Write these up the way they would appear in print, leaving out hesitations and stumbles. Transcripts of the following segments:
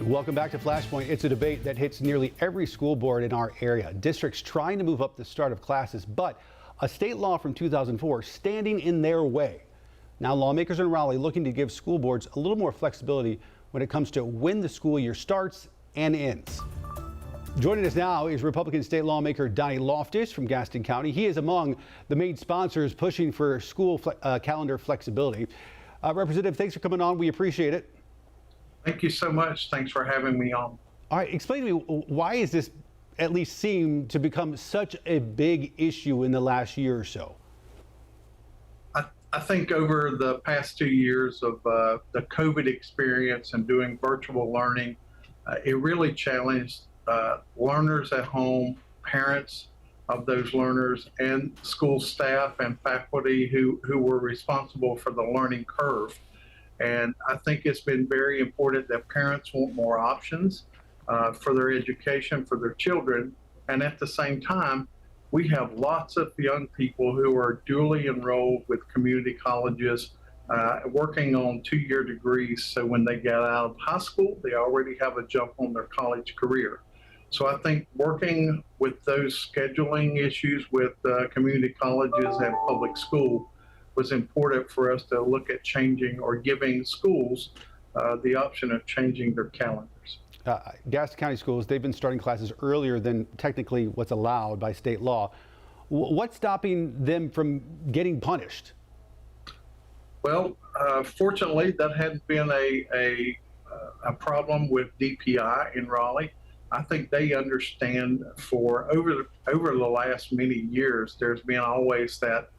Welcome back to Flashpoint. It's a debate that hits nearly every school board in our area. Districts trying to move up the start of classes, but a state law from 2004 standing in their way. Now lawmakers in Raleigh looking to give school boards a little more flexibility when it comes to when the school year starts and ends. Joining us now is Republican state lawmaker Donnie Loftis from Gaston County. He is among the main sponsors pushing for school calendar flexibility. Representative, thanks for coming on. We appreciate it. Thank you so much. Thanks for having me on. All right, explain to me, why is this at least seem to become such a big issue in the last year or so? I think over the past 2 years of the COVID experience and doing virtual learning, it really challenged learners at home, parents of those learners, and school staff and faculty who were responsible for the learning curve. And I think it's been very important that parents want more options for their education, for their children. And at the same time, we have lots of young people who are dually enrolled with community colleges, working on 2-year degrees. So when they get out of high school, they already have a jump on their college career. So I think working with those scheduling issues with community colleges and public school was important for us to look at changing or giving schools the option of changing their calendars. Gaston County schools, they've been starting classes earlier than technically what's allowed by state law. What's stopping them from getting punished? Well, fortunately, that hadn't been a problem with DPI in Raleigh. I think they understand over the last many years, there's been always that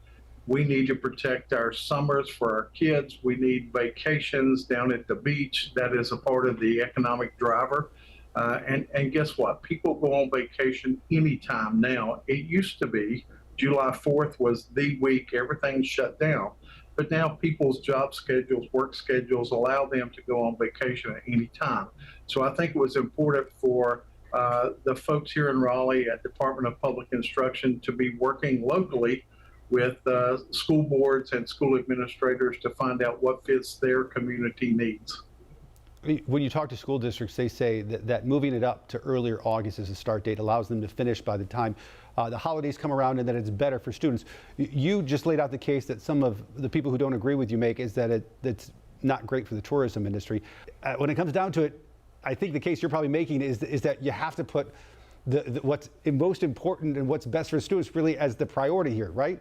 we need to protect our summers for our kids. We need vacations down at the beach. That is a part of the economic driver. And guess what? People go on vacation anytime now. It used to be July 4th was the week everything shut down. But now people's job schedules, work schedules allow them to go on vacation at any time. So I think it was important for the folks here in Raleigh at Department of Public Instruction to be working locally with school boards and school administrators to find out what fits their community needs. When you talk to school districts, they say that moving it up to earlier August as a start date allows them to finish by the time the holidays come around, and that it's better for students. You just laid out the case that some of the people who don't agree with you make, is that it's not great for the tourism industry. When it comes down to it, I think the case you're probably making is that you have to put what's most important and what's best for students really as the priority here, right?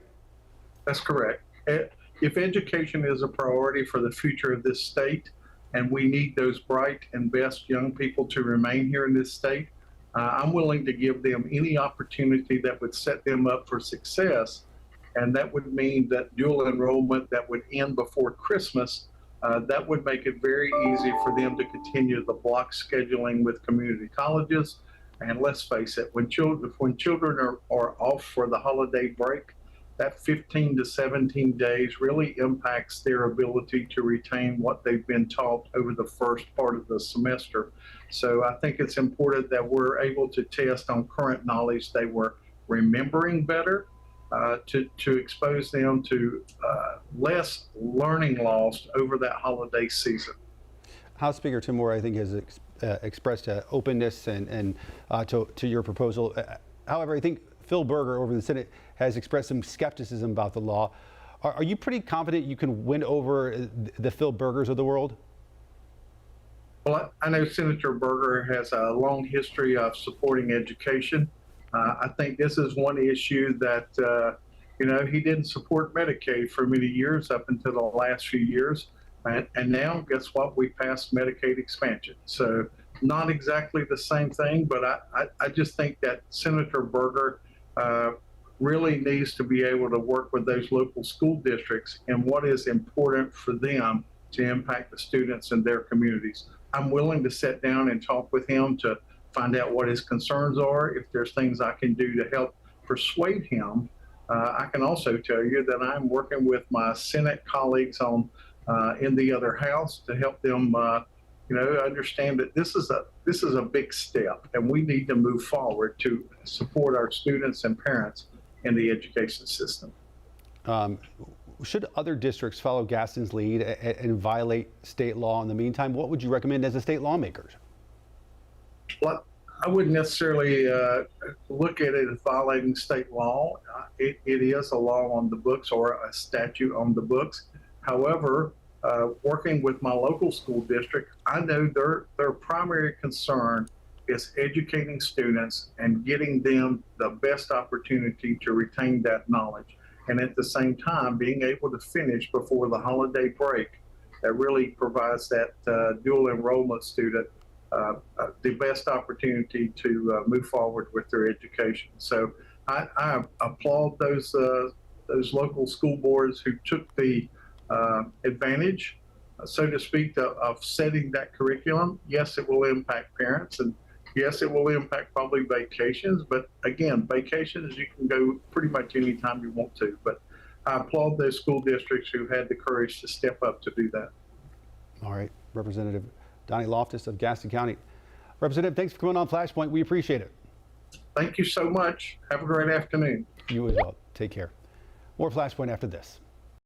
That's correct. If education is a priority for the future of this state, and we need those bright and best young people to remain here in this state, I'm willing to give them any opportunity that would set them up for success. And that would mean that dual enrollment that would end before Christmas, that would make it very easy for them to continue the block scheduling with community colleges. And let's face it, when children are off for the holiday break, that 15 to 17 days really impacts their ability to retain what they've been taught over the first part of the semester. So I think it's important that we're able to test on current knowledge they were remembering better, to expose them to less learning loss over that holiday season. House Speaker Tim Moore, I think, has expressed openness and to your proposal. However, I think Phil Berger over in the Senate has expressed some skepticism about the law. Are you pretty confident you can win over the Phil Bergers of the world? Well, I know Senator Berger has a long history of supporting education. I think this is one issue that, he didn't support Medicaid for many years up until the last few years. And now, guess what? We passed Medicaid expansion. So not exactly the same thing, but I just think that Senator Berger really needs to be able to work with those local school districts and what is important for them to impact the students in their communities. I'm willing to sit down and talk with him to find out what his concerns are. If there's things I can do to help persuade him, I can also tell you that I'm working with my Senate colleagues in the other house to help them understand that this is a big step, and we need to move forward to support our students and parents in the education system. Should other districts follow Gaston's lead and violate state law in the meantime? What would you recommend as a state lawmaker? Well, I wouldn't necessarily look at it as violating state law. It is a law on the books or a statute on the books. However, working with my local school district, I know their primary concern is educating students and getting them the best opportunity to retain that knowledge. And at the same time, being able to finish before the holiday break, that really provides that dual enrollment student the best opportunity to move forward with their education. So I applaud those local school boards who took the advantage, so to speak, of setting that curriculum. Yes, it will impact parents, and yes, it will impact probably vacations. But again, vacations, you can go pretty much anytime you want to. But I applaud those school districts who had the courage to step up to do that. All right, Representative Donnie Loftis of Gaston County. Representative, thanks for coming on Flashpoint. We appreciate it. Thank you so much. Have a great afternoon. You as well. Take care. More Flashpoint after this.